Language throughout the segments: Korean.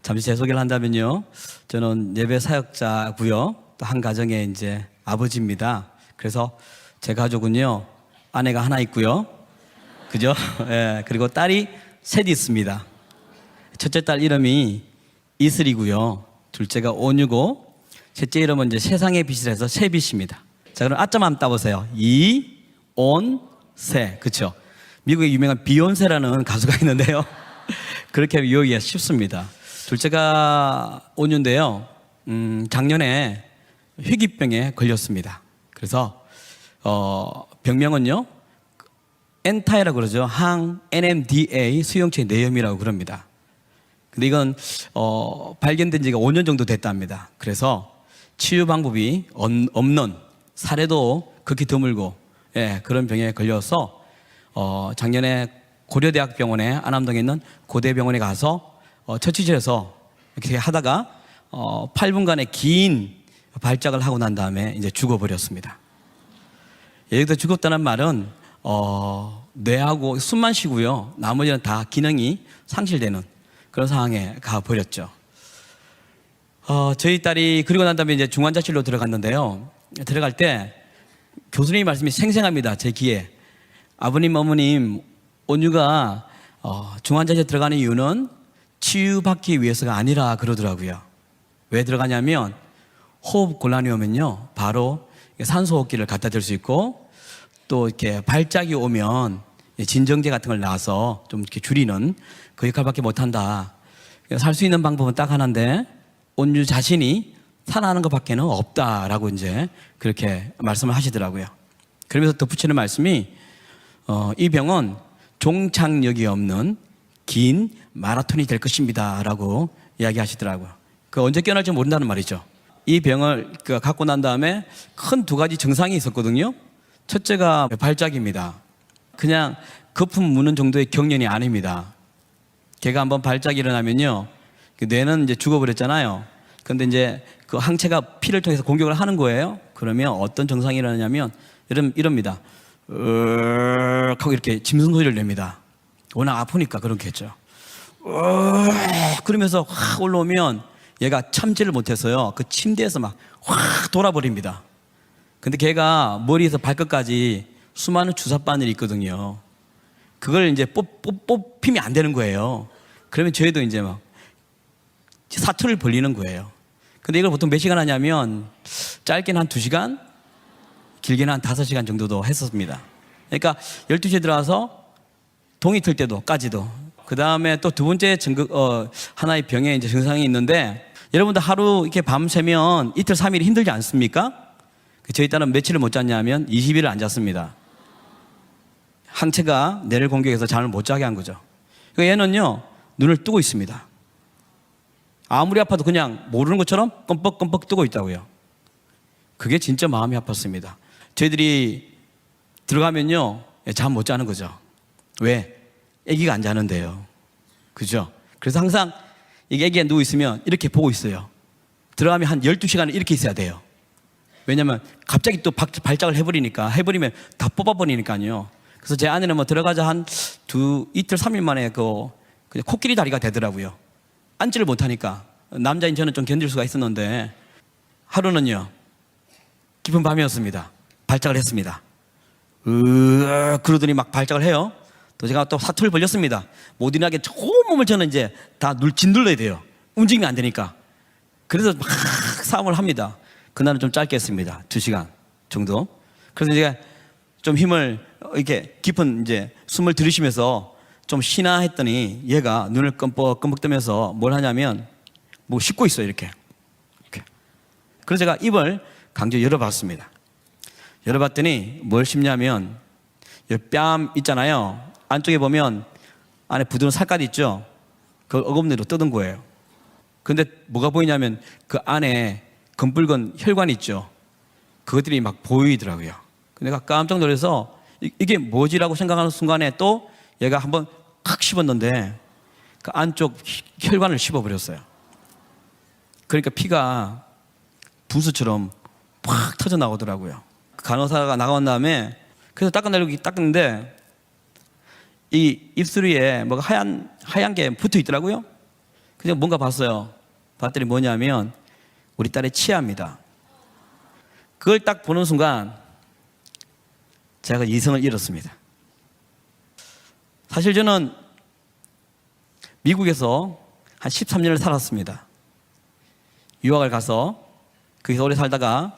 잠시 제 소개를 한다면요. 저는 예배 사역자고요. 또 한 가정의 이제 아버지입니다. 그래서 제 가족은요. 아내가 하나 있고요. 그죠? 예, 그리고 딸이 셋 있습니다. 첫째 딸 이름이 이슬이고요. 둘째가 온유고, 셋째 이름은 이제 세상의 빛을 해서 세빛입니다. 자, 그럼 아점 한번 따보세요. 이온세. 그쵸? 미국의 유명한 비욘세라는 가수가 있는데요. 그렇게 외우기가 쉽습니다. 둘째가 온유인데요. 작년에 희귀병에 걸렸습니다. 그래서 병명은요, 엔타이라고 그러죠. 항 NMDA 수용체 뇌염이라고 그럽니다. 근데 이건 발견된 지가 5년 정도 됐답니다. 그래서 치유 방법이 없는, 사례도 극히 드물고, 예, 그런 병에 걸려서 작년에 고려대학병원에 안암동에 있는 고대병원에 가서 처치실에서 이렇게 하다가 8분간의 긴 발작을 하고 난 다음에 이제 죽어버렸습니다. 여기서 죽었다는 말은 뇌하고 숨만 쉬고요, 나머지는 다 기능이 상실되는 그런 상황에 가버렸죠. 저희 딸이 그리고 난 다음에 이제 중환자실로 들어갔는데요. 들어갈 때 교수님의 말씀이 생생합니다. 제 귀에. 아버님, 어머님, 온유가 중환자실에 들어가는 이유는 치유받기 위해서가 아니라 그러더라고요. 왜 들어가냐면 호흡 곤란이 오면요, 바로 산소호흡기를 갖다 댈 수 있고, 또 이렇게 발작이 오면 진정제 같은 걸 놔서 좀 이렇게 줄이는 그 역할밖에 못한다. 살 수 있는 방법은 딱 하나인데 온유 자신이 살아나는 것밖에는 없다라고 이제 그렇게 말씀을 하시더라고요. 그러면서 덧붙이는 말씀이 이 병은 종착역이 없는 긴 마라톤이 될 것입니다 라고 이야기하시더라고요. 그 언제 깨어날지 모른다는 말이죠. 이 병을 갖고 난 다음에 큰 두 가지 증상이 있었거든요. 첫째가 발작입니다. 그냥 거품 무는 정도의 경련이 아닙니다. 걔가 한번 발작이 일어나면요, 뇌는 이제 죽어버렸잖아요. 근데 이제 그 항체가 피를 통해서 공격을 하는 거예요. 그러면 어떤 증상이 일어나냐면 이럽니다. 하고 이렇게 짐승 소리를 냅니다. 워낙 아프니까 그렇겠죠. 그러면서 확 올라오면 얘가 참지를 못해서요, 그 침대에서 막 확 돌아버립니다. 근데 걔가 머리에서 발끝까지 수많은 주사 바늘이 있거든요. 그걸 이제 뽑히면 안 되는 거예요. 그러면 저희도 이제 막 사투를 벌리는 거예요. 근데 이걸 보통 몇 시간 하냐면 짧게는 한 2시간, 길게는 한 5시간 정도도 했었습니다. 그러니까 12시에 들어와서 동이 틀 때도까지도. 그 다음에 또 두 번째 하나의 병에 이제 증상이 있는데, 여러분들 하루 이렇게 밤새면 이틀 3일이 힘들지 않습니까? 저희 딸은 며칠을 못 잤냐면 20일을 안 잤습니다. 항체가 뇌를 공격해서 잠을 못 자게 한 거죠. 그러니까 얘는요, 눈을 뜨고 있습니다. 아무리 아파도 그냥 모르는 것처럼 껌뻑껌뻑 뜨고 있다고요. 그게 진짜 마음이 아팠습니다. 저희들이 들어가면요, 잠 못 자는 거죠. 왜? 아기가 안 자는데요. 그죠? 그래서 항상 아기가 누워 있으면 이렇게 보고 있어요. 들어가면 한 12시간을 이렇게 있어야 돼요. 왜냐면 갑자기 또 발작을 해버리면 다 뽑아버리니까요. 그래서 제 아내는 뭐 들어가자 한 이틀 3일 만에 그냥 코끼리 다리가 되더라고요. 앉지를 못하니까. 남자인 저는 좀 견딜 수가 있었는데, 하루는요, 깊은 밤이었습니다. 발작을 했습니다. 그러더니 막 발작을 해요. 또 제가 또 사투를 벌렸습니다. 못 일어나게 온몸을 저는 이제 다 짓눌러야 돼요. 움직이면 안 되니까. 그래서 막 싸움을 합니다. 그날은 좀 짧게 했습니다. 2시간 정도. 그래서 제가 좀 힘을 이렇게 깊은 이제 숨을 들이쉬면서 좀 쉬나 했더니 얘가 눈을 껌뻑껌뻑 뜨면서 뭘 하냐면 뭐 씻고 있어요. 이렇게. 그래서 제가 입을 강제로 열어봤습니다. 열어봤더니 뭘 씹냐면 뺨 있잖아요. 안쪽에 보면 안에 부드러운 살갗 있죠. 그걸 어금니로 뜯은 거예요. 근데 뭐가 보이냐면 그 안에 검붉은 혈관 있죠. 그것들이 막 보이더라고요. 내가 깜짝 놀라서 이게 뭐지라고 생각하는 순간에 또 얘가 한번 칵 씹었는데 그 안쪽 혈관을 씹어버렸어요. 그러니까 피가 분수처럼 팍 터져 나오더라고요. 간호사가 나간 다음에 그래서 닦아내려고 닦는데 이 입술 위에 뭐가 하얀 게 붙어 있더라고요. 그냥 뭔가 봤어요. 봤더니 뭐냐면 우리 딸의 치아입니다. 그걸 딱 보는 순간 제가 이성을 잃었습니다. 사실 저는 미국에서 한 13년을 살았습니다. 유학을 가서 거기서 오래 살다가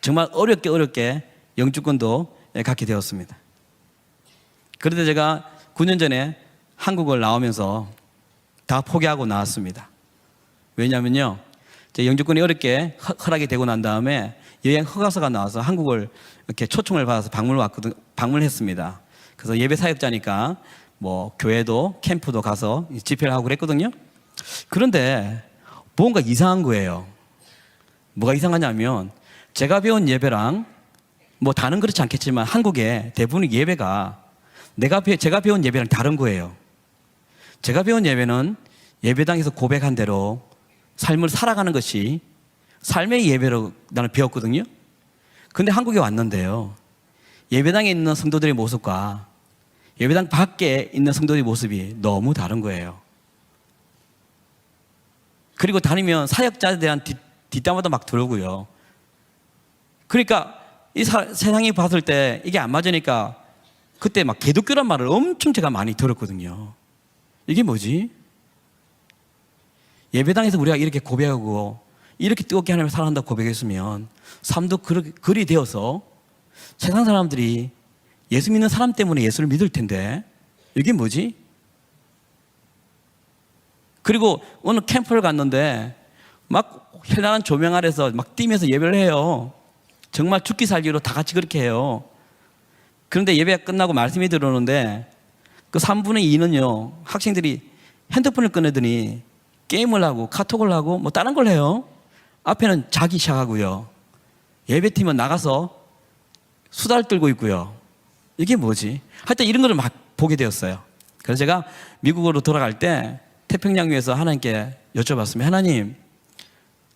정말 어렵게 영주권도 갖게 되었습니다. 그런데 제가 9년 전에 한국을 나오면서 다 포기하고 나왔습니다. 왜냐하면요, 제 영주권이 어렵게 허락이 되고 난 다음에 여행 허가서가 나와서 한국을 이렇게 초청을 받아서 방문했습니다. 그래서 예배 사역자니까 뭐 교회도 캠프도 가서 집회를 하고 그랬거든요. 그런데 뭔가 이상한 거예요. 뭐가 이상하냐면 제가 배운 예배랑 뭐 다는 그렇지 않겠지만 한국의 대부분의 예배가 제가 배운 예배랑 다른 거예요. 제가 배운 예배는 예배당에서 고백한 대로 삶을 살아가는 것이 삶의 예배로 나는 배웠거든요. 근데 한국에 왔는데요, 예배당에 있는 성도들의 모습과 예배당 밖에 있는 성도들의 모습이 너무 다른 거예요. 그리고 다니면 사역자에 대한 뒷담화도 막 들어오고요. 그러니까 이 세상이 봤을 때 이게 안 맞으니까 그때 막 기독교란 말을 엄청 제가 많이 들었거든요. 이게 뭐지? 예배당에서 우리가 이렇게 고백하고 이렇게 뜨겁게 하나님을 사랑한다고 고백했으면 삶도 그리 되어서 세상 사람들이 예수 믿는 사람 때문에 예수를 믿을 텐데 이게 뭐지? 그리고 어느 캠프를 갔는데 막 현란한 조명 아래서 막 뛰면서 예배를 해요. 정말 죽기 살기로 다 같이 그렇게 해요. 그런데 예배가 끝나고 말씀이 들어오는데 그 3분의 2는요 학생들이 핸드폰을 꺼내더니 게임을 하고 카톡을 하고 뭐 다른 걸 해요. 앞에는 자기 시작하고요, 예배팀은 나가서 수다를 떨고 있고요. 이게 뭐지? 하여튼 이런 걸 막 보게 되었어요. 그래서 제가 미국으로 돌아갈 때 태평양위에서 하나님께 여쭤봤습니다. 하나님,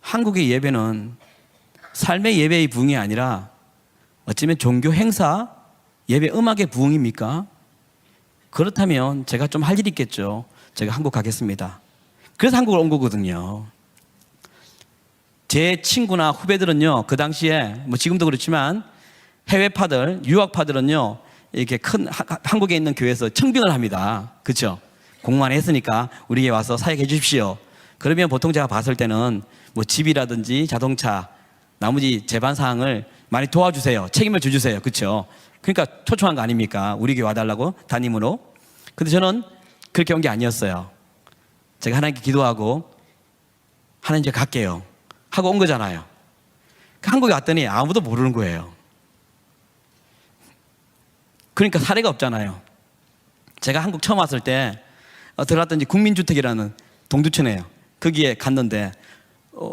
한국의 예배는 삶의 예배의 부흥이 아니라 어쩌면 종교 행사, 예배 음악의 부흥입니까? 그렇다면 제가 좀 할 일이 있겠죠. 제가 한국 가겠습니다. 그래서 한국을 온 거거든요. 제 친구나 후배들은요, 그 당시에 뭐 지금도 그렇지만 해외파들, 유학파들은요 이렇게 큰 한국에 있는 교회에서 청빙을 합니다. 그렇죠? 공부만 했으니까 우리에게 와서 사역해 주십시오. 그러면 보통 제가 봤을 때는 뭐 집이라든지 자동차, 나머지 재반 사항을 많이 도와주세요. 책임을 져주세요. 그렇죠? 그러니까 초청한 거 아닙니까? 우리에게 와달라고 담임으로. 근데 저는 그렇게 온 게 아니었어요. 제가 하나님께 기도하고 하나님 이제 갈게요 하고 온 거잖아요. 한국에 왔더니 아무도 모르는 거예요. 그러니까 사례가 없잖아요. 제가 한국 처음 왔을 때 들어갔던 국민주택이라는 동두천에요. 거기에 갔는데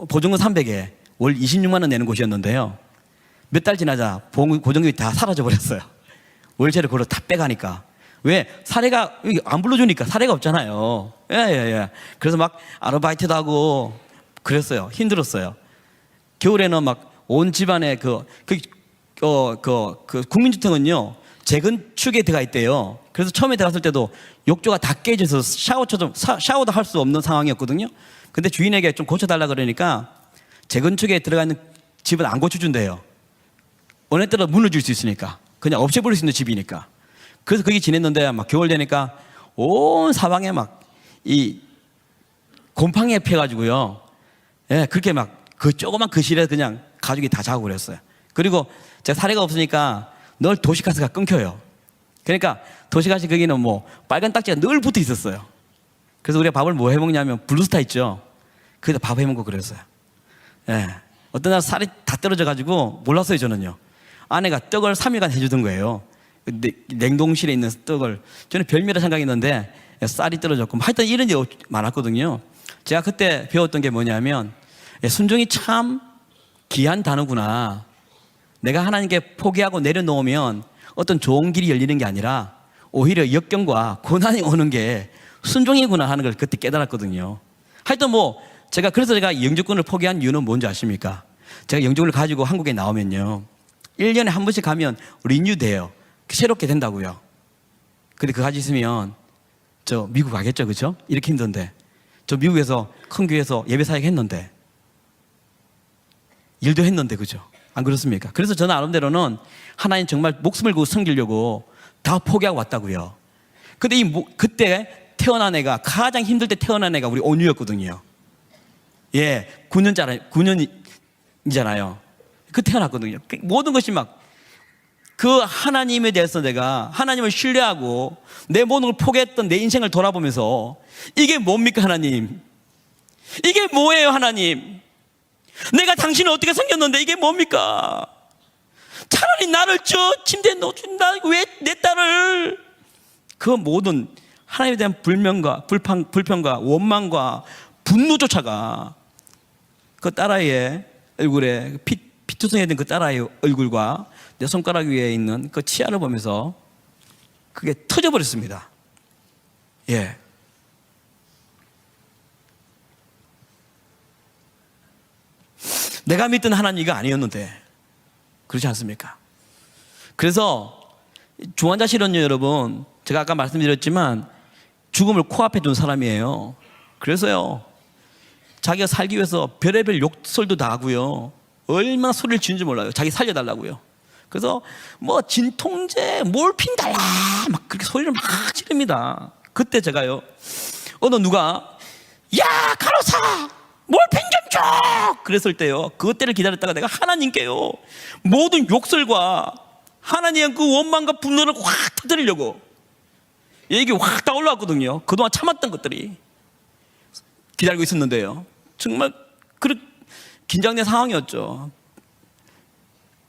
보증금 300에 월 26만 원 내는 곳이었는데요. 몇 달 지나자 보증금이 다 사라져 버렸어요. 월세를 그걸 다 빼가니까. 왜? 사례가 안 불러주니까 사례가 없잖아요. 예. 그래서 막 아르바이트도 하고 그랬어요. 힘들었어요. 겨울에는 막 온 집안에 국민주택은요 재건축에 들어가 있대요. 그래서 처음에 들어갔을 때도 욕조가 다 깨져서 샤워도 할 수 없는 상황이었거든요. 근데 주인에게 좀 고쳐달라 그러니까 재건축에 들어가 있는 집은 안 고쳐준대요. 어느 때로 무너질 수 있으니까, 그냥 없애버릴 수 있는 집이니까. 그래서 거기 지냈는데 막 겨울 되니까 온 사방에 막 이 곰팡이에 펴가지고요. 예, 그렇게 막 그 조그만 거실에 그냥 가족이 다 자고 그랬어요. 그리고 제가 사례가 없으니까 늘 도시가스가 끊겨요. 그러니까 도시가스 거기는 뭐 빨간 딱지가 늘 붙어 있었어요. 그래서 우리가 밥을 뭐 해먹냐면 블루스타 있죠. 거기다 밥 해먹고 그랬어요. 예. 어떤 날 살이 다 떨어져가지고 몰랐어요, 저는요. 아내가 떡을 3일간 해주던 거예요. 냉동실에 있는 떡을. 저는 별미라 생각했는데 쌀이 떨어졌고 하여튼 이런 게 많았거든요. 제가 그때 배웠던 게 뭐냐면 순종이 참 귀한 단어구나. 내가 하나님께 포기하고 내려놓으면 어떤 좋은 길이 열리는 게 아니라 오히려 역경과 고난이 오는 게 순종이구나 하는 걸 그때 깨달았거든요. 하여튼 뭐 그래서 제가 영주권을 포기한 이유는 뭔지 아십니까? 제가 영주권을 가지고 한국에 나오면요 1년에 한 번씩 가면 리뉴 돼요. 새롭게 된다고요. 근데 그거 가지고 있으면 저 미국 가겠죠, 그렇죠? 이렇게 힘든데 저 미국에서 큰 교회에서 예배 사역 했는데, 일도 했는데, 그죠? 안 그렇습니까? 그래서 저는 나름대로는 하나님 정말 목숨을 걸고 섬기려고 다 포기하고 왔다고요. 근데 그때 태어난 애가, 가장 힘들 때 태어난 애가 우리 온유였거든요. 예, 9년이잖아요. 그 태어났거든요. 모든 것이 막, 그 하나님에 대해서 내가 하나님을 신뢰하고 내 모든 걸 포기했던 내 인생을 돌아보면서, 이게 뭡니까, 하나님? 이게 뭐예요, 하나님? 내가 당신을 어떻게 섬겼는데 이게 뭡니까? 차라리 나를 침대에 놓준다. 왜 내 딸을? 그 모든 하나님에 대한 불평과 원망과 분노조차가 그 딸아이의 얼굴에 피투성이 된 그 딸아이의 얼굴과 내 손가락 위에 있는 그 치아를 보면서 그게 터져버렸습니다. 예. 내가 믿던 하나님이 아니었는데, 그렇지 않습니까? 그래서 중환자 실현료, 여러분, 제가 아까 말씀드렸지만 죽음을 코앞에 둔 사람이에요. 그래서요, 자기가 살기 위해서 별의별 욕설도 다 하고요, 얼마나 소리를 지는지 몰라요. 자기 살려달라고요. 그래서 뭐 진통제, 몰핀 달라 막 그렇게 소리를 막 지릅니다. 그때 제가요, 어느 누가 야 간호사 몰핀 좀 줘! 그랬을 때요, 그때를 기다렸다가 내가 하나님께요 모든 욕설과 하나님의 그 원망과 분노를 확 터뜨리려고 얘기 확 떠올랐거든요. 그동안 참았던 것들이 기다리고 있었는데요, 정말 그렇게 긴장된 상황이었죠.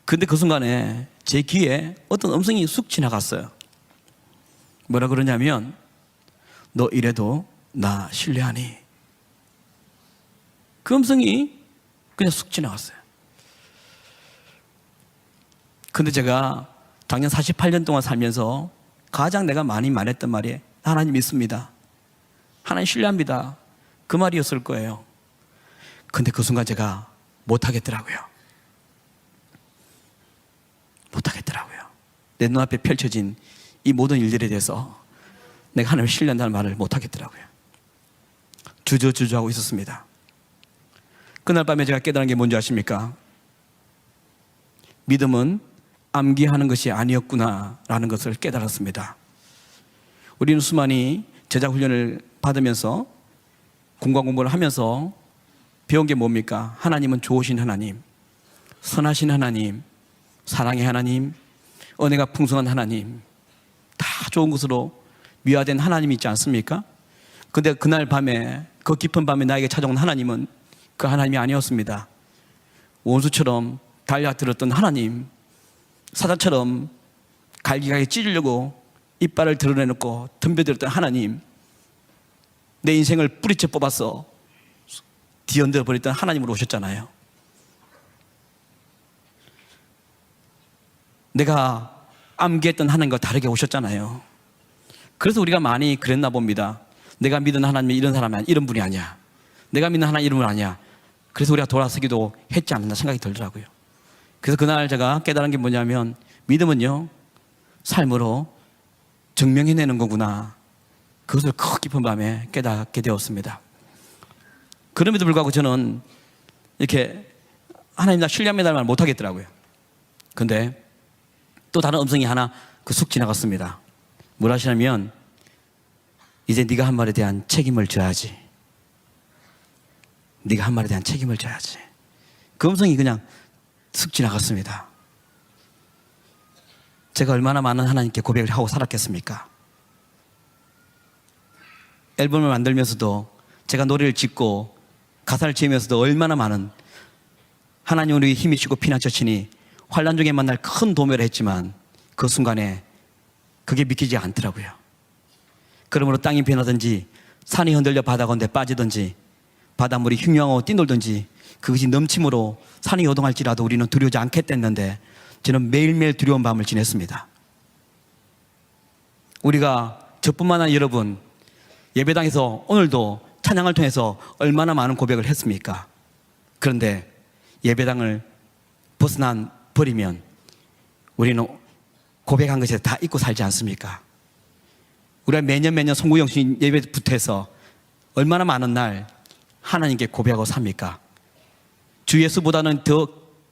근데 그 순간에 제 귀에 어떤 음성이 쑥 지나갔어요. 뭐라 그러냐면, 너 이래도 나 신뢰하니? 그 음성이 그냥 쑥 지나갔어요. 근데 제가 작년 48년 동안 살면서 가장 내가 많이 말했던 말이 하나님 믿습니다, 하나님 신뢰합니다, 그 말이었을 거예요. 근데 그 순간 제가 못하겠더라고요. 내 눈앞에 펼쳐진 이 모든 일들에 대해서 내가 하나님을 신뢰한다는 말을 못하겠더라고요. 주저주저하고 있었습니다. 그날 밤에 제가 깨달은 게 뭔지 아십니까? 믿음은 암기하는 것이 아니었구나라는 것을 깨달았습니다. 우리는 수많이 제자훈련을 받으면서 공간 공부를 하면서 배운 게 뭡니까? 하나님은 좋으신 하나님, 선하신 하나님, 사랑의 하나님, 은혜가 풍성한 하나님, 다 좋은 것으로 미화된 하나님이 있지 않습니까? 근데 그날 밤에, 그 깊은 밤에 나에게 찾아온 하나님은 그 하나님이 아니었습니다. 원수처럼 달려들었던 하나님, 사자처럼 갈기갈기 찢으려고 이빨을 드러내놓고 덤벼들었던 하나님, 내 인생을 뿌리째 뽑아서 뒤흔들어 버렸던 하나님으로 오셨잖아요. 내가 암기했던 하나님과 다르게 오셨잖아요. 그래서 우리가 많이 그랬나 봅니다. 내가 믿는 하나님이 이런 사람이 아니야, 이런 분이 아니야. 내가 믿는 하나님 이런 분 아니야. 그래서 우리가 돌아서기도 했지 않나 생각이 들더라고요. 그래서 그날 제가 깨달은 게 뭐냐면, 믿음은요, 삶으로 증명해내는 거구나. 그것을 그 깊은 밤에 깨닫게 되었습니다. 그럼에도 불구하고 저는 이렇게 하나님 나 신뢰합니다 말 못하겠더라고요. 근데 또 다른 음성이 하나 쑥 지나갔습니다. 뭐라 하시냐면, 이제 네가 한 말에 대한 책임을 져야지. 네가 한 말에 대한 책임을 져야지. 그 음성이 그냥 쑥 지나갔습니다. 제가 얼마나 많은 하나님께 고백을 하고 살았겠습니까? 앨범을 만들면서도, 제가 노래를 짓고 가사를 지으면서도 얼마나 많은 하나님 우리 힘이시고 피난처시니 환난 중에 만날 큰 도매를 했지만 그 순간에 그게 믿기지 않더라고요. 그러므로 땅이 변하든지 산이 흔들려 바다 가운데 빠지든지 바닷물이 흉흉하고 뛰놀든지 그것이 넘침으로 산이 요동할지라도 우리는 두려워하지 않겠댔는데, 저는 매일매일 두려운 밤을 지냈습니다. 우리가, 저뿐만 아니라 여러분, 예배당에서 오늘도 찬양을 통해서 얼마나 많은 고백을 했습니까? 그런데 예배당을 벗어난 버리면 우리는 고백한 것에 다 잊고 살지 않습니까? 우리가 매년 송구영신 예배부터 해서 얼마나 많은 날 하나님께 고백하고 삽니까? 주 예수보다는 더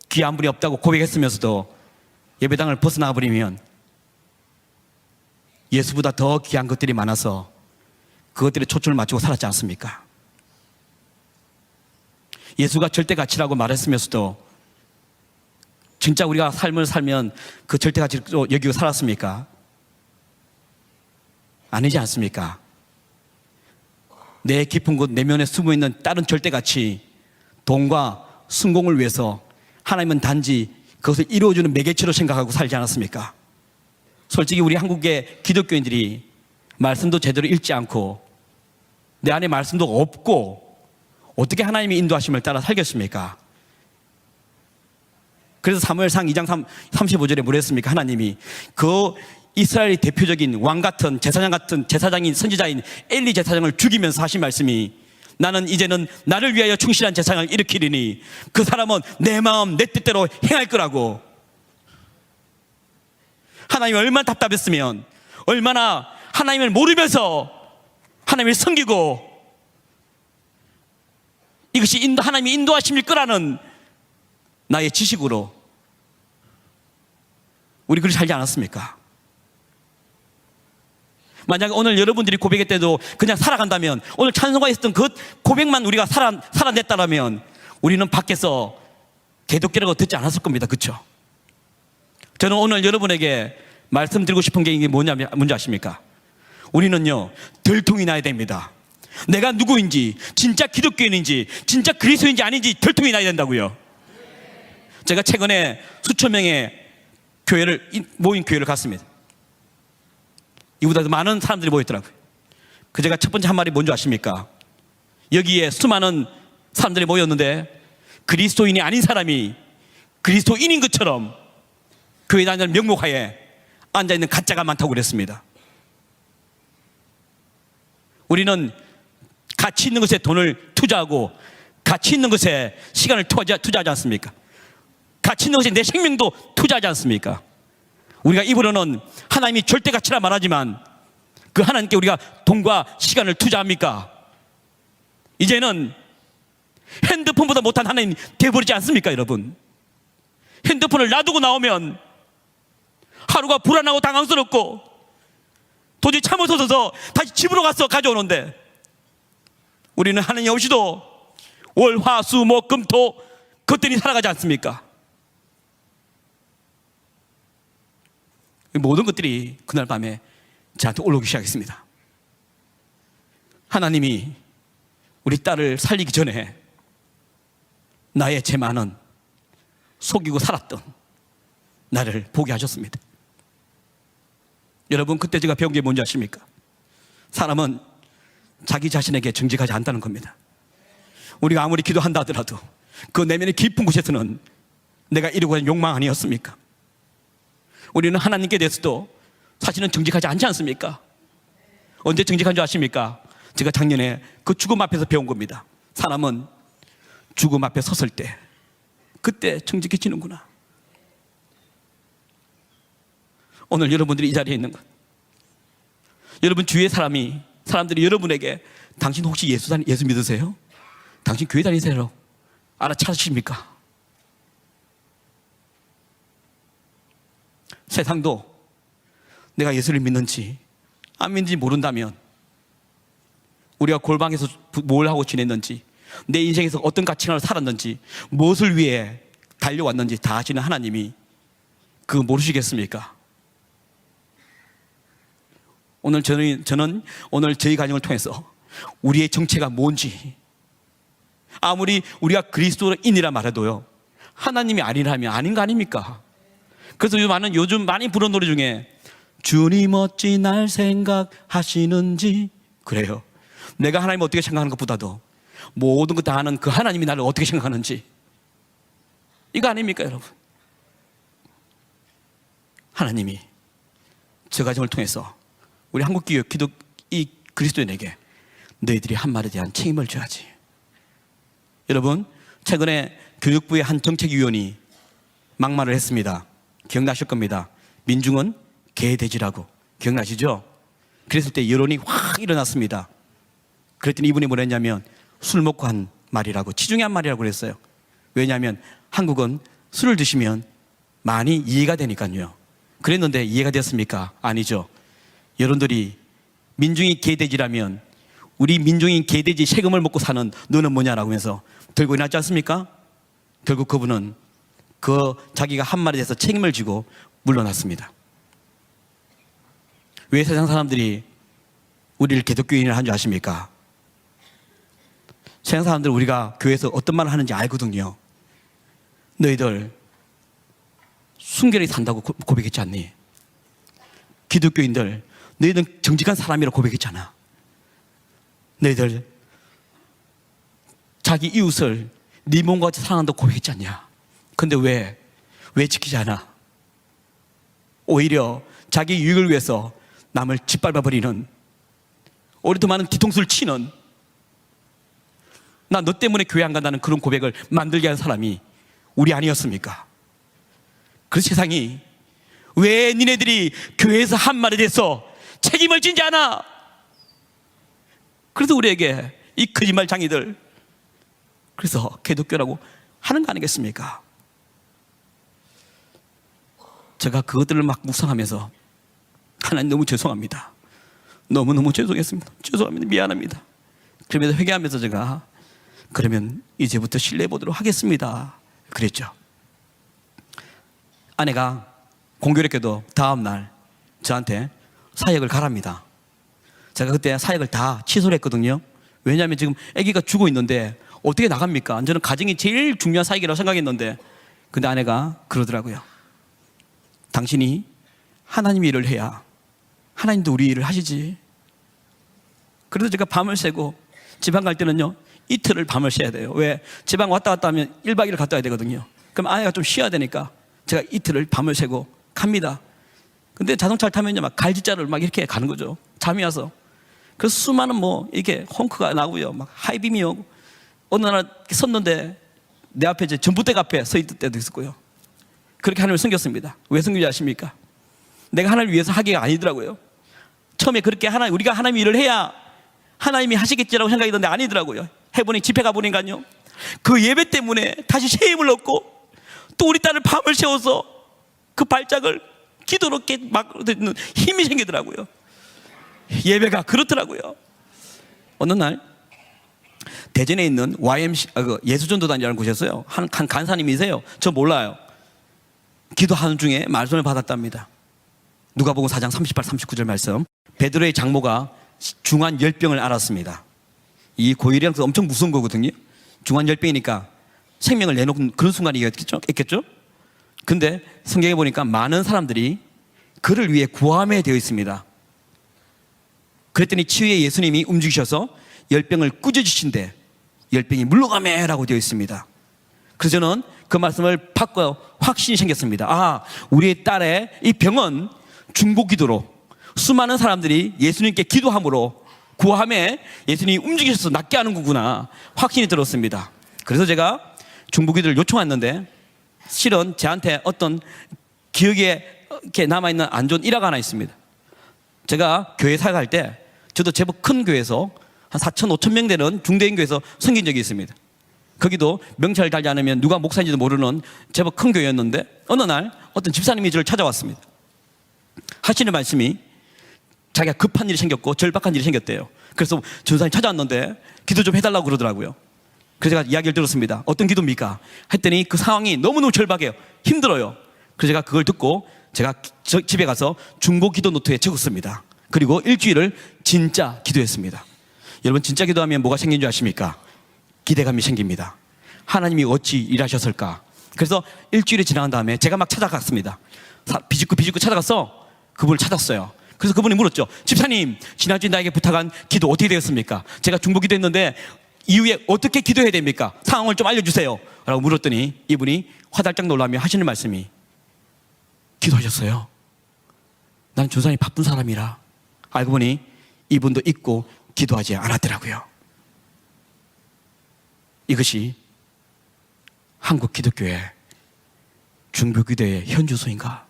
귀한 분이 없다고 고백했으면서도 예배당을 벗어나 버리면 예수보다 더 귀한 것들이 많아서 그것들에 초점을 맞추고 살았지 않습니까? 예수가 절대 가치라고 말했으면서도 진짜 우리가 삶을 살면 그 절대 가치로 여기고 살았습니까? 아니지 않습니까? 내 깊은 곳 내면에 숨어있는 다른 절대 가치, 돈과 성공을 위해서 하나님은 단지 그것을 이루어주는 매개체로 생각하고 살지 않았습니까? 솔직히 우리 한국의 기독교인들이 말씀도 제대로 읽지 않고 내 안에 말씀도 없고 어떻게 하나님의 인도하심을 따라 살겠습니까? 그래서 사무엘상 2장 35절에 뭐라 했습니까? 하나님이 그 이스라엘의 대표적인 왕 같은 제사장 같은 제사장인 선지자인 엘리 제사장을 죽이면서 하신 말씀이 나는 이제는 나를 위하여 충실한 제사장을 일으키리니 그 사람은 내 마음 내 뜻대로 행할 거라고. 하나님이 얼마나 답답했으면, 얼마나 하나님을 모르면서 하나님을 섬기고 이것이 하나님이 인도하심일 거라는 나의 지식으로 우리 그렇게 살지 않았습니까? 만약에 오늘 여러분들이 고백할 때도 그냥 살아간다면, 오늘 찬송가 있었던 그 고백만 우리가 살아냈다면 우리는 밖에서 개독기라고 듣지 않았을 겁니다. 그렇죠? 저는 오늘 여러분에게 말씀드리고 싶은 게 이게 뭔지 아십니까? 우리는요 들통이 나야 됩니다. 내가 누구인지, 진짜 기독교인인지, 진짜 그리스도인지 아닌지 들통이 나야 된다고요. 제가 최근에 수천 명의 모인 교회를 갔습니다. 이보다 더 많은 사람들이 모였더라고요. 그 제가 첫 번째 한 말이 뭔지 아십니까? 여기에 수많은 사람들이 모였는데 그리스도인이 아닌 사람이 그리스도인인 것처럼 교회 다니는 명목하에 앉아있는 가짜가 많다고 그랬습니다. 우리는 가치 있는 것에 돈을 투자하고 가치 있는 것에 시간을 투자하지 않습니까? 가치 있는 것에 내 생명도 투자하지 않습니까? 우리가 입으로는 하나님이 절대 가치라 말하지만 그 하나님께 우리가 돈과 시간을 투자합니까? 이제는 핸드폰보다 못한 하나님 되어버리지 않습니까, 여러분? 핸드폰을 놔두고 나오면 하루가 불안하고 당황스럽고 도저히 참을 수 없어서 다시 집으로 가서 가져오는데 우리는 하나님 없이도 월, 화, 수, 목, 금, 토 그것들이 살아가지 않습니까? 모든 것들이 그날 밤에 저한테 올라오기 시작했습니다. 하나님이 우리 딸을 살리기 전에 나의 죄 많은 속이고 살았던 나를 보게 하셨습니다. 여러분, 그때 제가 배운 게 뭔지 아십니까? 사람은 자기 자신에게 정직하지 않다는 겁니다. 우리가 아무리 기도한다 하더라도 그 내면의 깊은 곳에서는 내가 이루고 하는 욕망 아니었습니까? 우리는 하나님께 대해서도 사실은 정직하지 않지 않습니까? 언제 정직한 줄 아십니까? 제가 작년에 그 죽음 앞에서 배운 겁니다. 사람은 죽음 앞에 섰을 때 그때 정직해지는구나. 오늘 여러분들이 이 자리에 있는 것, 여러분 주위의 사람들이 여러분에게 당신 혹시 예수 믿으세요? 당신 교회 다니세요? 알아차십니까? 세상도 내가 예수를 믿는지 안 믿는지 모른다면 우리가 골방에서 뭘 하고 지냈는지, 내 인생에서 어떤 가치관을 살았는지, 무엇을 위해 달려왔는지 다 아시는 하나님이 그거 모르시겠습니까? 오늘 저는 오늘 저희 가정을 통해서 우리의 정체가 뭔지, 아무리 우리가 그리스도인이라 말해도요 하나님이 아니라면 아닌 거 아닙니까? 그래서 요즘 많이 부르는 노래 중에 주님 어찌 날 생각하시는지, 그래요. 내가 하나님을 어떻게 생각하는 것보다도 모든 것 다 아는 그 하나님이 나를 어떻게 생각하는지, 이거 아닙니까, 여러분? 하나님이 저 가정을 통해서 우리 한국교회 이 그리스도인에게 너희들이 한 말에 대한 책임을 져야지. 여러분, 최근에 교육부의 한 정책위원이 막말을 했습니다. 기억나실 겁니다. 민중은 개돼지라고. 기억나시죠? 그랬을 때 여론이 확 일어났습니다. 그랬더니 이분이 뭐랬냐면 술 먹고 한 말이라고, 치중에 한 말이라고 그랬어요. 왜냐하면 한국은 술을 드시면 많이 이해가 되니까요. 그랬는데 이해가 됐습니까? 아니죠. 여러분들이 민중이 개돼지라면 우리 민중이 개돼지 세금을 먹고 사는 너는 뭐냐라고 하면서 들고 일어났지 않습니까? 결국 그분은 그 자기가 한 말에 대해서 책임을 지고 물러났습니다. 왜 세상 사람들이 우리를 기독교인을 한 줄 아십니까? 세상 사람들은 우리가 교회에서 어떤 말을 하는지 알거든요. 너희들 순결히 산다고 고백했지 않니? 기독교인들 너희들 정직한 사람이라고 고백했잖아. 너희들 자기 이웃을 네 몸과 같이 사랑한다고 고백했지 않냐? 근데 왜 지키지 않아? 오히려 자기 유익을 위해서 남을 짓밟아버리는, 오히려 많은 뒤통수를 치는, 나 너 때문에 교회 안 간다는 그런 고백을 만들게 한 사람이 우리 아니었습니까? 그래서 세상이 왜 니네들이 교회에서 한 말에 대해서 책임을 지지 않아? 그래서 우리에게 이 거짓말 장이들, 그래서 기독교라고 하는 거 아니겠습니까? 제가 그것들을 막 묵상하면서 하나님 너무 죄송합니다. 너무너무 죄송했습니다. 죄송합니다. 미안합니다. 그러면서 회개하면서 제가 그러면 이제부터 신뢰해 보도록 하겠습니다 그랬죠. 아내가 공교롭게도 다음날 저한테 사역을 가랍니다. 제가 그때 사역을 다 취소를 했거든요. 왜냐하면 지금 아기가 죽어 있는데 어떻게 나갑니까? 저는 가정이 제일 중요한 사역이라고 생각했는데, 근데 아내가 그러더라고요. 당신이 하나님 일을 해야 하나님도 우리 일을 하시지. 그래서 제가 밤을 새고 지방 갈 때는요 이틀을 밤을 새야 돼요. 왜? 지방 왔다 갔다 하면 1박 2일 갔다 와야 되거든요. 그럼 아내가 좀 쉬어야 되니까 제가 이틀을 밤을 새고 갑니다. 근데 자동차를 타면요 막 갈지자를 막 이렇게 가는 거죠. 잠이 와서. 그래서 수많은 뭐 이렇게 헝크가 나고요, 막 하이빔이 오고. 어느 날 섰는데 내 앞에 이제 전봇대 앞에 서 있을 때도 있었고요. 그렇게 하나님을 섬겼습니다. 왜 섬기지 아십니까? 내가 하나님을 위해서 하기가 아니더라고요. 처음에 그렇게 우리가 하나님 일을 해야 하나님이 하시겠지라고 생각했는데 아니더라고요. 해보니 집회 가보니까요 그 예배 때문에 다시 새 힘을 얻고 또 우리 딸을 밤을 새워서 그 발작을 기도로 막 듣는 힘이 생기더라고요. 예배가 그렇더라고요. 어느 날 대전에 있는 예수전도단이라는 곳이었어요. 한 간사님이세요. 저 몰라요. 기도하는 중에 말씀을 받았답니다. 누가복음 4장 38, 39절 말씀. 베드로의 장모가 중환 열병을 앓았습니다. 이 고혈압이 엄청 무서운 거거든요. 중환 열병이니까 생명을 내놓은 그런 순간이 있겠죠? 근데 성경에 보니까 많은 사람들이 그를 위해 구함에 되어 있습니다. 그랬더니 치유의 예수님이 움직이셔서 열병을 꾸짖으신데 열병이 물러가매라고 되어 있습니다. 그래서 저는 그 말씀을 받고 확신이 생겼습니다. 아, 우리의 딸의 이 병은 중보 기도로 수많은 사람들이 예수님께 기도함으로 구함에 예수님이 움직이셔서 낫게 하는 거구나 확신이 들었습니다. 그래서 제가 중보 기도를 요청했는데 실은 저한테 어떤 기억에 이렇게 남아있는 안 좋은 일화가 하나 있습니다. 제가 교회 사역할 때 저도 제법 큰 교회에서 한 4천, 5천 명 되는 중대인 교회에서 섬긴 적이 있습니다. 거기도 명찰을 달지 않으면 누가 목사인지도 모르는 제법 큰 교회였는데 어느 날 어떤 집사님이 저를 찾아왔습니다. 하시는 말씀이 자기가 급한 일이 생겼고 절박한 일이 생겼대요. 그래서 전사님 찾아왔는데 기도 좀 해달라고 그러더라고요. 그래서 제가 이야기를 들었습니다. 어떤 기도입니까? 했더니 그 상황이 너무너무 절박해요. 힘들어요. 그래서 제가 그걸 듣고 제가 집에 가서 중보 기도 노트에 적었습니다. 그리고 일주일을 진짜 기도했습니다. 여러분 진짜 기도하면 뭐가 생긴 줄 아십니까? 기대감이 생깁니다. 하나님이 어찌 일하셨을까? 그래서 일주일이 지나간 다음에 제가 막 찾아갔습니다. 비집고 찾아가서 그분을 찾았어요. 그래서 그분이 물었죠. 집사님, 지난주에 나에게 부탁한 기도 어떻게 되었습니까? 제가 중보 기도했는데 이후에 어떻게 기도해야 됩니까? 상황을 좀 알려주세요 라고 물었더니 이분이 화들짝 놀라며 하시는 말씀이 기도하셨어요. 난 조상이 바쁜 사람이라. 알고 보니 이분도 잊고 기도하지 않았더라고요. 이것이 한국 기독교의 중보기도의 현주소인가?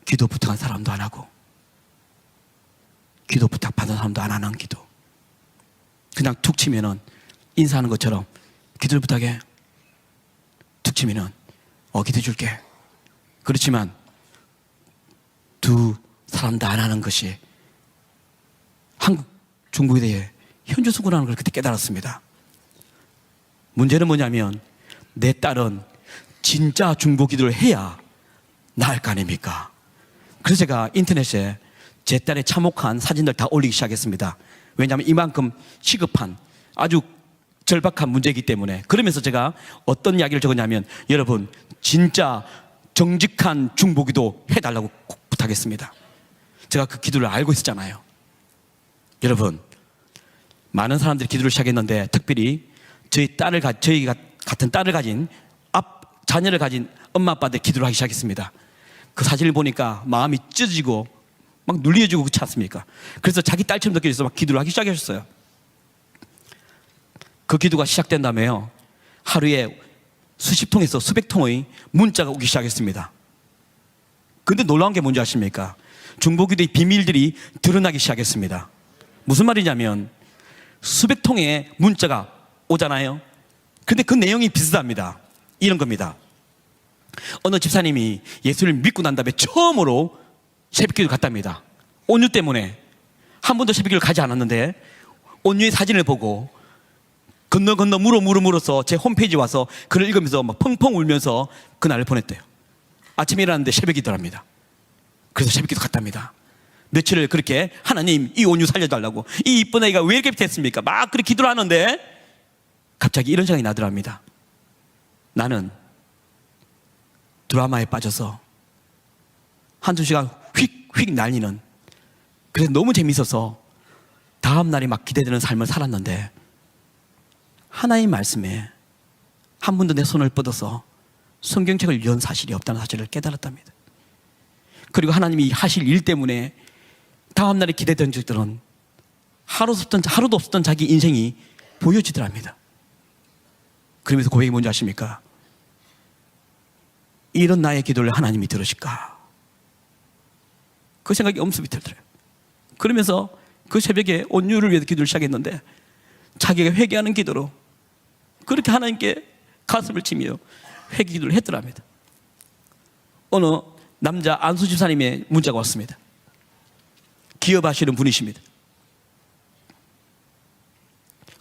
기도 부탁한 사람도 안 하고 기도 부탁 받은 사람도 안 하는 기도. 그냥 툭 치면은 인사하는 것처럼 기도를 부탁해. 툭 치면은 기도해 줄게. 그렇지만 두 사람 다 안 하는 것이 한국 중국에 대해 현주수구라는 걸 그때 깨달았습니다. 문제는 뭐냐면 내 딸은 진짜 중보 기도를 해야 나을 거 아닙니까? 그래서 제가 인터넷에 제 딸의 참혹한 사진들 다 올리기 시작했습니다. 왜냐하면 이만큼 시급한 아주 절박한 문제이기 때문에. 그러면서 제가 어떤 이야기를 적었냐면, 여러분 진짜 정직한 중보기도 해달라고 꼭 부탁했습니다. 제가 그 기도를 알고 있었잖아요. 여러분, 많은 사람들이 기도를 시작했는데 특별히 저희 같은 딸을 가진 자녀를 가진 엄마 아빠들 기도를 하기 시작했습니다. 그 사진을 보니까 마음이 찢어지고 막 눌려지고 그렇지 않습니까? 그래서 자기 딸처럼 느껴져서 막 기도를 하기 시작하셨어요. 그 기도가 시작된 다음에요, 하루에 수십 통에서 수백 통의 문자가 오기 시작했습니다. 근데 놀라운 게 뭔지 아십니까? 중보기도의 비밀들이 드러나기 시작했습니다. 무슨 말이냐면 수백 통의 문자가 오잖아요. 근데 그 내용이 비슷합니다. 이런 겁니다. 어느 집사님이 예수를 믿고 난 다음에 처음으로 새벽기도 갔답니다. 온유 때문에 한 번도 새벽기도를 가지 않았는데 온유의 사진을 보고 건너 물어서 제 홈페이지에 와서 글을 읽으면서 막 펑펑 울면서 그날을 보냈대요. 아침에 일어났는데 새벽기도를 합니다. 그래서 새벽기도 갔답니다. 며칠을 그렇게 하나님 이 온유 살려달라고, 이 이쁜 아이가 왜 이렇게 됐습니까? 막 그렇게 기도를 하는데 갑자기 이런 생각이 나더랍니다. 나는 드라마에 빠져서 한두 시간 휙휙 날리는, 그래서 너무 재밌어서 다음 날이 막 기대되는 삶을 살았는데 하나님 말씀에 한 번도 내 손을 뻗어서 성경책을 연 사실이 없다는 사실을 깨달았답니다. 그리고 하나님이 하실 일 때문에 다음 날에 기대된 적들은 하루도 없었던 자기 인생이 보여지더랍니다. 그러면서 고백이 뭔지 아십니까? 이런 나의 기도를 하나님이 들으실까? 그 생각이 엄습이 들더래요. 그러면서 그 새벽에 온유를 위해서 기도를 시작했는데 자기가 회개하는 기도로 그렇게 하나님께 가슴을 치며 회개 기도를 했더랍니다. 어느 남자 안수 집사님의 문자가 왔습니다. 기업하시는 분이십니다.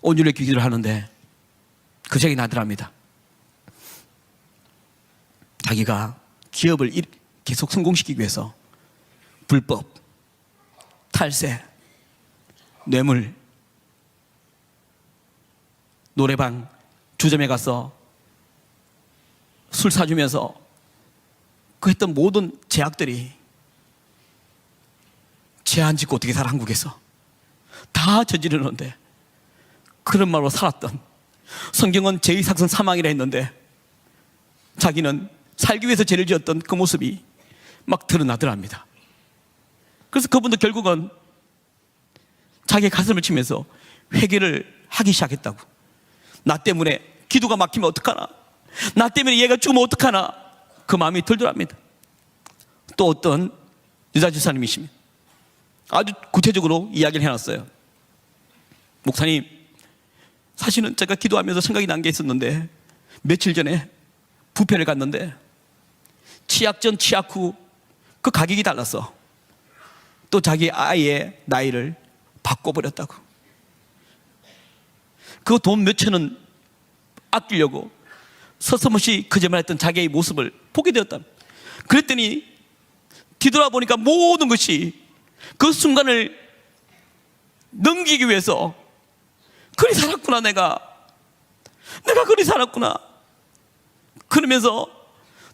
온유를 기도를 하는데 그 생각이 나더랍니다. 자기가 기업을 계속 성공시키기 위해서 불법, 탈세, 뇌물, 노래방, 주점에 가서 술 사주면서 그 했던 모든 제약들이 제한 짓고 어떻게 살아, 한국에서 다 저지르는데 그런 말로 살았던, 성경은 죄의 삭은 사망이라 했는데 자기는 살기 위해서 죄를 지었던 그 모습이 막 드러나더랍니다. 그래서 그분도 결국은 자기의 가슴을 치면서 회개를 하기 시작했다고. 나 때문에 기도가 막히면 어떡하나, 나 때문에 얘가 죽으면 어떡하나, 그 마음이 들더랍니다. 또 어떤 여자 집사님이시면 아주 구체적으로 이야기를 해놨어요. 목사님, 사실은 제가 기도하면서 생각이 난 게 있었는데 며칠 전에 부페를 갔는데 치약 전 치약 후 그 가격이 달랐어. 또 자기 아이의 나이를 바꿔버렸다고. 그 돈 몇천 원 아끼려고 서슴없이 거짓말했던 자기의 모습을 보게 되었다. 그랬더니 뒤돌아보니까 모든 것이 그 순간을 넘기기 위해서 그리 살았구나, 내가 그리 살았구나, 그러면서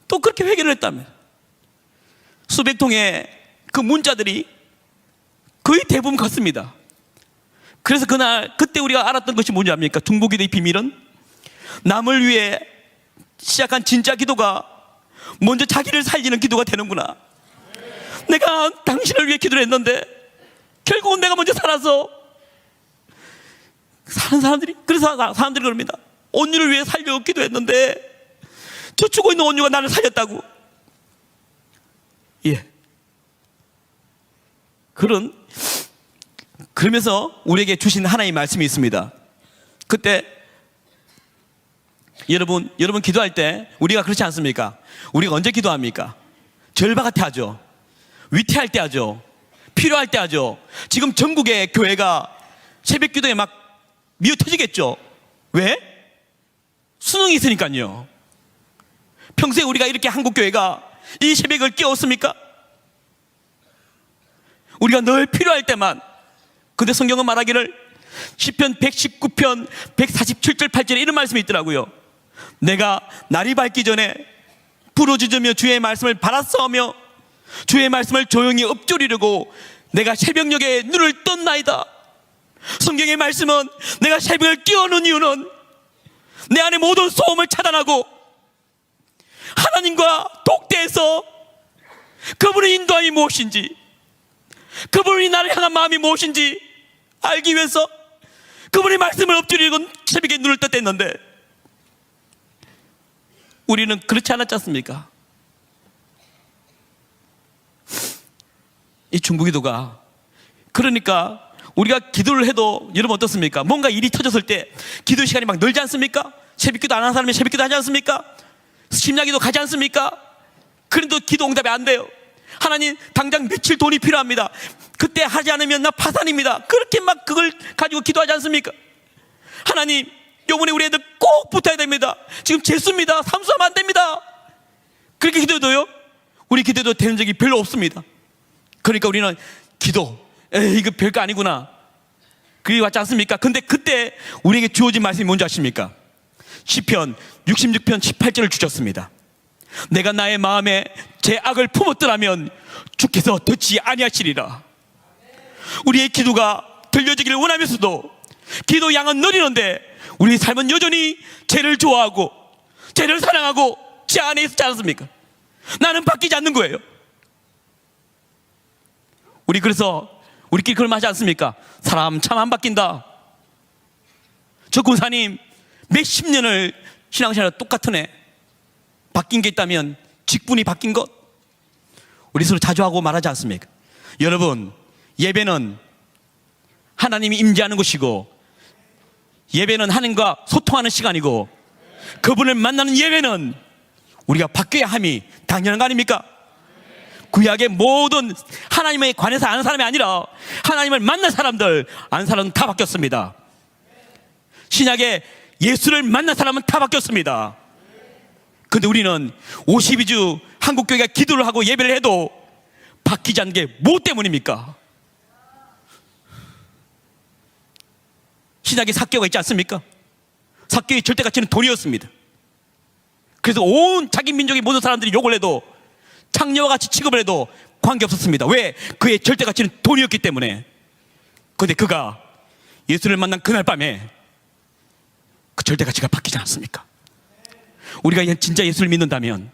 또 그렇게 회개를 했다며. 수백 통의 그 문자들이 거의 대부분 같습니다. 그래서 그때 우리가 알았던 것이 뭔지 압니까? 중보기도의 비밀은 남을 위해 시작한 진짜 기도가 먼저 자기를 살리는 기도가 되는구나. 내가 당신을 위해 기도를 했는데 결국은 내가 먼저 살아서 사는 사람들이, 그래서 사람들이 그럽니다. 온유를 위해 살려고 기도했는데 저 죽어 있는 온유가 나를 살렸다고. 예, 그런 그러면서 우리에게 주신 하나님의 말씀이 있습니다. 그때 여러분 기도할 때 우리가 그렇지 않습니까? 우리가 언제 기도합니까? 절박할 때 하죠. 위태할 때 하죠. 필요할 때 하죠. 지금 전국의 교회가 새벽 기도에 막 미어 터지겠죠. 왜? 수능이 있으니까요. 평소에 우리가 이렇게 한국 교회가 이 새벽을 깨웠습니까? 우리가 늘 필요할 때만. 근데 성경은 말하기를 시편 119편 147절 8절에 이런 말씀이 있더라고요. 내가 날이 밝기 전에 부르짖으며 주의 말씀을 바라싸우며 주의 말씀을 조용히 읊조리려고 내가 새벽녘에 눈을 떴나이다. 성경의 말씀은 내가 새벽을 깨우는 이유는 내 안에 모든 소음을 차단하고 하나님과 독대해서 그분의 인도함이 무엇인지, 그분이 나를 향한 마음이 무엇인지 알기 위해서 그분의 말씀을 엎드리고 새벽에 눈을 떴댔는데, 우리는 그렇지 않았지 않습니까? 이 중보기도가, 그러니까 우리가 기도를 해도 여러분 어떻습니까? 뭔가 일이 터졌을 때 기도 시간이 막 늘지 않습니까? 새벽기도 안 하는 사람이 새벽기도 하지 않습니까? 심야기도 가지 않습니까? 그런데도 기도 응답이 안 돼요. 하나님, 당장 며칠 돈이 필요합니다. 그때 하지 않으면 나 파산입니다. 그렇게 막 그걸 가지고 기도하지 않습니까? 하나님, 요번에 우리 애들 꼭 붙어야 됩니다. 지금 재수입니다. 삼수하면 안 됩니다. 그렇게 기도해도요, 우리 기도도 되는 적이 별로 없습니다. 그러니까 우리는 기도, 에이, 이거 별거 아니구나, 그게 왔지 않습니까? 근데 그때 우리에게 주어진 말씀이 뭔지 아십니까? 시편 66편 18절을 주셨습니다. 내가 나의 마음에 제 악을 품었더라면 주께서 듣지 아니하시리라. 우리의 기도가 들려지기를 원하면서도 기도 양은 느리는데 우리 삶은 여전히 죄를 좋아하고 죄를 사랑하고 죄 안에 있지 않습니까? 나는 바뀌지 않는 거예요. 우리 그래서 우리끼리 그런 말 하지 않습니까? 사람 참 안 바뀐다. 저 군사님 몇십 년을 신앙생활 똑같은 애, 바뀐 게 있다면 직분이 바뀐 것. 우리 서로 자주 하고 말하지 않습니까? 여러분, 예배는 하나님이 임재하는 곳이고 예배는 하나님과 소통하는 시간이고 그분을 만나는 예배는 우리가 바뀌어야 함이 당연한 거 아닙니까? 구약의 모든 하나님에 관해서 아는 사람이 아니라 하나님을 만난 사람들, 아는 사람은 다 바뀌었습니다. 신약에 예수를 만난 사람은 다 바뀌었습니다. 그런데 우리는 52주 한국교회가 기도를 하고 예배를 해도 바뀌지 않는 게 뭐 때문입니까? 신약에 삭개오가 있지 않습니까? 삭개오의 절대 가치는 돈이었습니다. 그래서 온 자기 민족의 모든 사람들이 욕을 해도, 창녀와 같이 취급을 해도 관계없었습니다. 왜? 그의 절대 가치는 돈이었기 때문에. 그런데 그가 예수를 만난 그날 밤에 그 절대 가치가 바뀌지 않았습니까? 우리가 진짜 예수를 믿는다면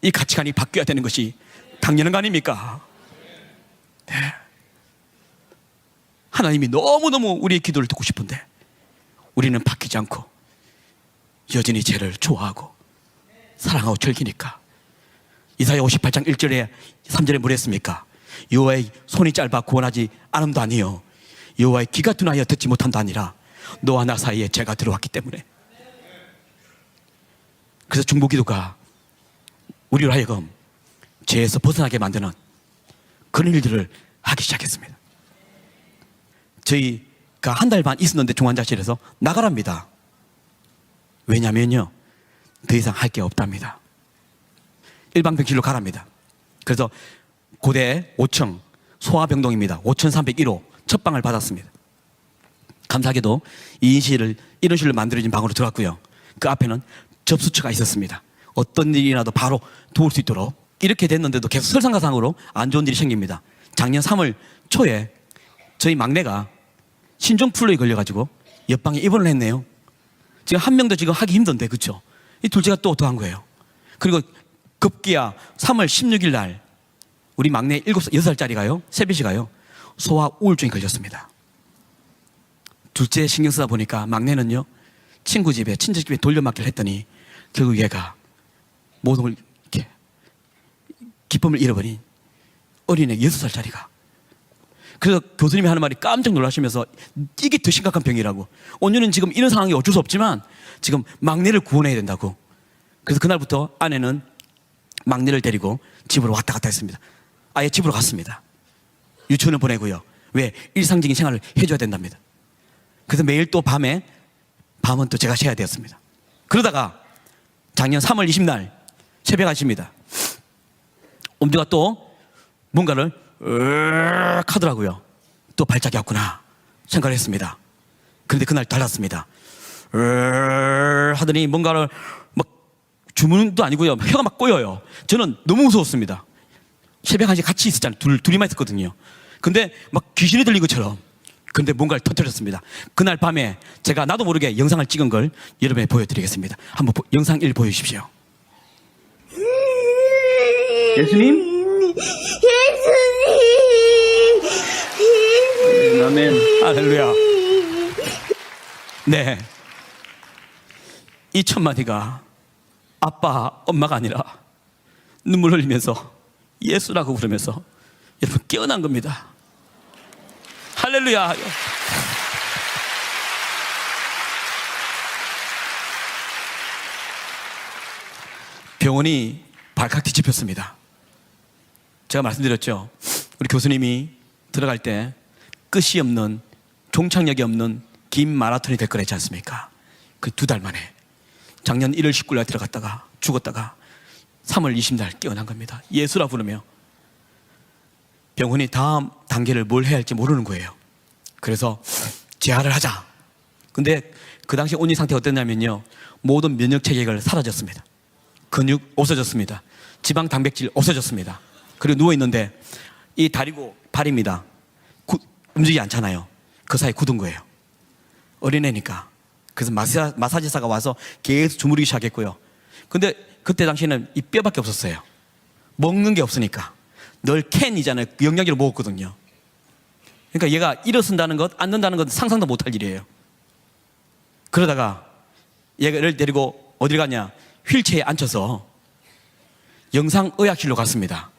이 가치관이 바뀌어야 되는 것이 당연한 거 아닙니까? 네. 하나님이 너무너무 우리의 기도를 듣고 싶은데 우리는 바뀌지 않고 여전히 죄를 좋아하고 사랑하고 즐기니까. 이사야 58장 1절에 3절에 뭐랬습니까? 여호와의 손이 짧아 구원하지 않음도 아니요 여호와의 귀가 둔하여 듣지 못함도 아니라 너와 나 사이에 죄가 들어왔기 때문에. 그래서 중보기도가 우리로 하여금 죄에서 벗어나게 만드는 그런 일들을 하기 시작했습니다. 저희가 한 달 반 있었는데 중환자실에서 나가랍니다. 왜냐면요, 더 이상 할 게 없답니다. 일반병실로 가랍니다. 그래서 고대 5층 소아병동입니다. 5301호 첫 방을 받았습니다. 감사하게도 2인실을 이런 식으로 만들어진 방으로 들어갔고요. 그 앞에는 접수처가 있었습니다. 어떤 일이 나도 바로 도울 수 있도록. 이렇게 됐는데도 계속 설상가상으로 안 좋은 일이 생깁니다. 작년 3월 초에 저희 막내가 신종플루에 걸려가지고 옆방에 입원을 했네요. 지금 한 명도 지금 하기 힘든데, 그렇죠? 이 둘째가 또 더한 거예요. 그리고 급기야 3월 16일 날 우리 막내 6살짜리가요, 세빛이가요, 소아 우울증이 걸렸습니다. 둘째 신경 쓰다 보니까 막내는요, 친구 집에, 친척 집에 돌려막기를 했더니 결국 얘가 모든 걸 이렇게 기쁨을 잃어버린 어린애 6살짜리가 그래서 교수님이 하는 말이 깜짝 놀라시면서 이게 더 심각한 병이라고. 온유는 지금 이런 상황이 어쩔 수 없지만 지금 막내를 구원해야 된다고. 그래서 그날부터 아내는 막내를 데리고 집으로 왔다 갔다 했습니다. 아예 집으로 갔습니다. 유치원을 보내고요. 왜? 일상적인 생활을 해줘야 된답니다. 그래서 매일 또 밤은 또 제가 쉬어야 되었습니다. 그러다가 작년 3월 20날 새벽 1시입니다. 엄지가 또 뭔가를 하더라고요. 또 발작이 왔구나 생각을 했습니다. 그런데 그날 달랐습니다. 하더니 뭔가를 막 주문도 아니고요. 혀가 막 꼬여요. 저는 너무 무서웠습니다. 새벽 1시에 같이 있었잖아요. 둘이만 있었거든요. 근데 막 귀신이 들린 것처럼. 근데 뭔가를 터뜨렸습니다. 그날 밤에 제가 나도 모르게 영상을 찍은 걸 여러분에 보여드리겠습니다. 한번 영상 1 보여주십시오. 예수님? 예수님! 아멘. 할렐루야. 네. 이 첫마디가 아빠, 엄마가 아니라 눈물 흘리면서 예수라고 부르면서 여러분 깨어난 겁니다. 할렐루야. 병원이 발칵 뒤집혔습니다. 제가 말씀드렸죠. 우리 교수님이 들어갈 때 끝이 없는, 종착역이 없는 긴 마라톤이 될 거라 했지 않습니까? 그 2달 만에 작년 1월 19일 날 들어갔다가 죽었다가 3월 20날 깨어난 겁니다. 예수라 부르며 병원이 다음 단계를 뭘 해야 할지 모르는 거예요. 그래서 재활을 하자. 근데 그 당시 온유 상태가 어땠냐면요, 모든 면역 체계가 사라졌습니다. 근육 없어졌습니다. 지방 단백질 없어졌습니다. 그리고 누워있는데 이 다리고 발입니다. 움직이지 않잖아요. 그 사이에 굳은 거예요. 어린애니까. 그래서 마사지사가 와서 계속 주무르기 시작했고요. 근데 그때 당시에는 이 뼈밖에 없었어요. 먹는 게 없으니까. 늘 캔이잖아요. 영양제를 먹었거든요. 그러니까 얘가 일어선다는 것, 앉는다는 것 상상도 못할 일이에요. 그러다가 얘를 데리고 어딜 갔냐? 휠체어에 앉혀서 영상의학실로 갔습니다.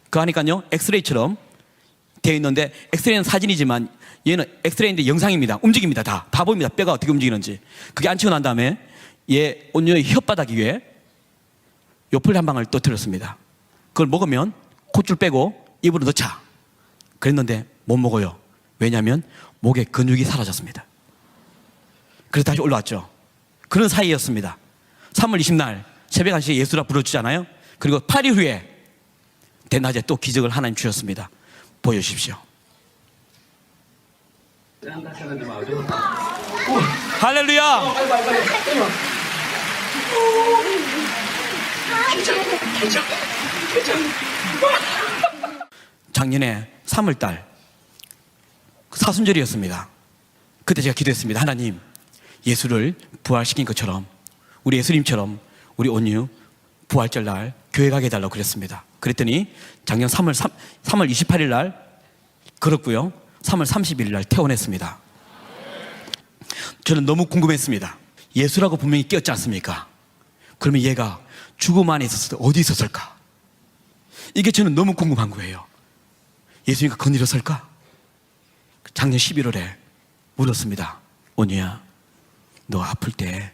그 하니까요, 엑스레이처럼 되어 있는데, 엑스레이는 사진이지만 얘는 엑스레이인데 영상입니다. 움직입니다. 다 보입니다. 뼈가 어떻게 움직이는지. 그게 앉히고 난 다음에 얘 온유의 혓바닥 위에 요플 한 방울 떠뜨렸습니다. 그걸 먹으면 콧줄 빼고 입으로 넣자. 그랬는데 못 먹어요. 왜냐하면 목에 근육이 사라졌습니다. 그래서 다시 올라왔죠. 그런 사이였습니다. 3월 20날 새벽 1시에 예수라 불러주잖아요. 그리고 8일 후에 대낮에 또 기적을 하나님 주셨습니다. 보여주십시오. 할렐루야. 작년에 3월달 사순절이었습니다. 그때 제가 기도했습니다. 하나님, 예수를 부활시킨 것처럼, 우리 예수님처럼 우리 온유 부활절 날 교회 가게 해달라고 그랬습니다. 그랬더니 작년 3월 28일 날 걸었고요, 3월 31일 날 퇴원했습니다. 저는 너무 궁금했습니다. 예수라고 분명히 끼었지 않습니까? 그러면 얘가 죽음 안에 있었을 때 어디 있었을까? 이게 저는 너무 궁금한 거예요. 예수님과 건드렸을까? 작년 11월에 물었습니다. 온유야, 너 아플 때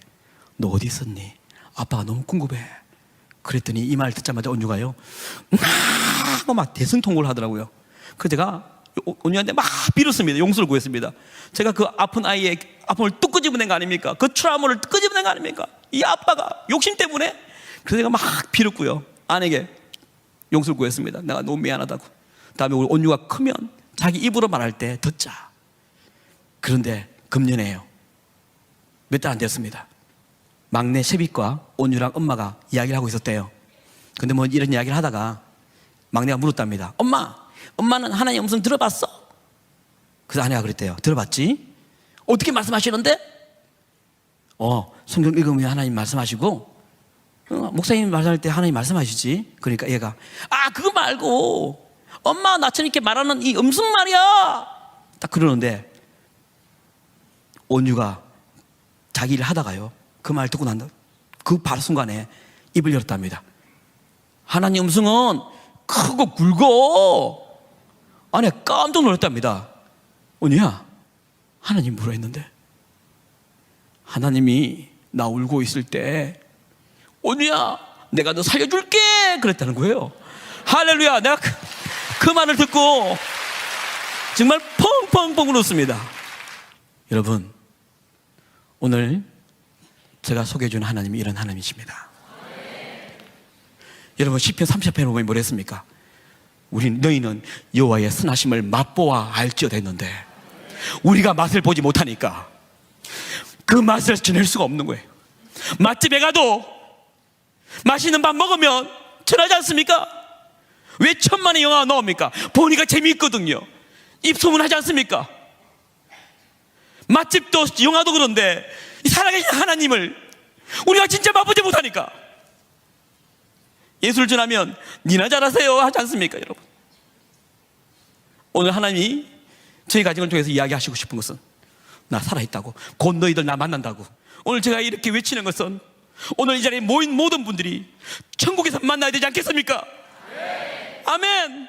너 어디 있었니? 아빠가 너무 궁금해. 그랬더니 이 말 듣자마자 온유가요, 막 대성통곡을 하더라고요. 그래서 제가 온유한테 막 빌었습니다. 용서를 구했습니다. 제가 그 아픈 아이의 아픔을 뚝 끄집어낸 거 아닙니까? 그 트라우마를 끄집어낸 거 아닙니까? 이 아빠가 욕심 때문에. 그래서 제가 막 빌었고요, 아내에게 용서를 구했습니다. 내가 너무 미안하다고. 다음에 우리 온유가 크면 자기 입으로 말할 때 듣자. 그런데 금년에요, 몇 달 안 됐습니다. 막내 세빛과 온유랑 엄마가 이야기를 하고 있었대요. 근데 뭐 이런 이야기를 하다가 막내가 물었답니다. 엄마는 하나님 음성 들어봤어? 그래서 아내가 그랬대요. 들어봤지? 어떻게 말씀하시는데? 성경 읽으면 하나님 말씀하시고, 목사님 말씀할 때 하나님 말씀하시지. 그러니까 얘가 그거 말고 엄마 나처럼 이렇게 말하는 이 음성 말이야, 딱 그러는데 온유가 자기 일을 하다가요, 그 말 듣고 난다, 그 바로 순간에 입을 열었답니다. 하나님 음성은 크고 굵어. 아내가 깜짝 놀랐답니다. 언니야, 하나님 뭐라 했는데? 하나님이 나 울고 있을 때 언니야 내가 너 살려줄게 그랬다는 거예요. 할렐루야. 내가 그 말을 듣고 정말 펑펑펑 울었습니다. 여러분, 오늘 제가 소개해준 하나님이 이런 하나님이십니다. 여러분, 시편 30편에 보면 뭐라 했습니까? 너희는 여호와의 선하심을 맛보아 알지어다 했는데 우리가 맛을 보지 못하니까 그 맛을 전할 수가 없는 거예요. 맛집에 가도 맛있는 밥 먹으면 전하지 않습니까? 왜 천만의 영화가 나옵니까? 보니까 재미있거든요. 입소문하지 않습니까? 맛집도 영화도 그런데 이 살아계신 하나님을 우리가 진짜 맛보지 못하니까 예수를 전하면 니나 잘하세요 하지 않습니까? 여러분, 오늘 하나님이 저희 가정을 통해서 이야기하시고 싶은 것은 나 살아있다고, 곧 너희들 나 만난다고. 오늘 제가 이렇게 외치는 것은 오늘 이 자리에 모인 모든 분들이 천국에서 만나야 되지 않겠습니까? 아멘.